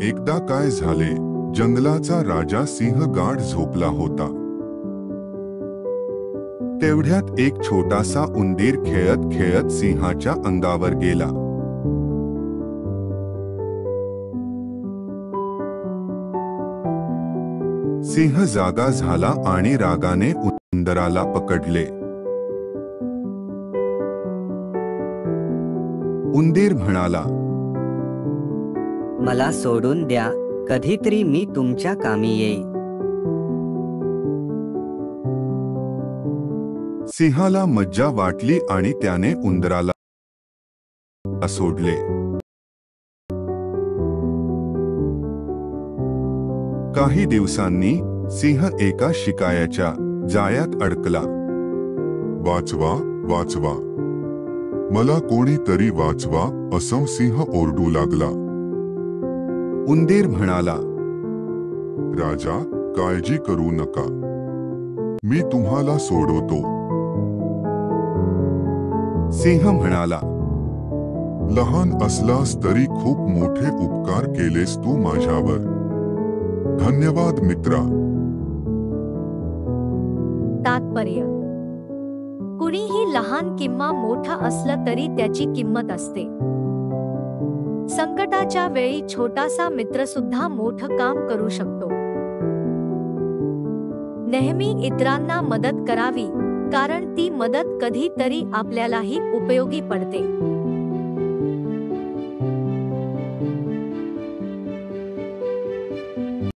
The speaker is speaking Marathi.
एकदा काय झाले, जंगलाचा राजा सिंह गाढ झोपला होता. तेवढ्यात एक छोटासा उंदीर खेळत खेळत सिंहाच्या अंगावर गेला. सिंह जागा झाला आणि रागाने उंदराला पकडले. उंदीर म्हणाला, मला सोडून द्या, कधीतरी मी तुमच्या कामी येईल. सिंहाला मज्जा वाटली आणि त्याने उंदराला सोडले. काही दिवसांनी सिंह एका शिकाऱ्याच्या जाळ्यात अडकला. वाचवा, वाचवा, मला कोणीतरी वाचवा, असं सिंह ओरडू लागला. उंदीर म्हणाला, राजा, काळजी करू नका, मी तुम्हाला सोडवतो. सिंह म्हणाला, लहान असलास तरी खूप मोठे उपकार केलेस तू माझ्यावर. धन्यवाद मित्रा. तात्पर्य: कुणीही लहान किंवा मोठा असलं तरी त्याची किंमत असते. संकटाच्या वेळी छोटासा मित्र सुद्धा मोठं काम करू शकतो. नेहमी इतरांना मदत करावी, कारण ती मदत कधीतरी आपल्यालाही उपयोगी पडते.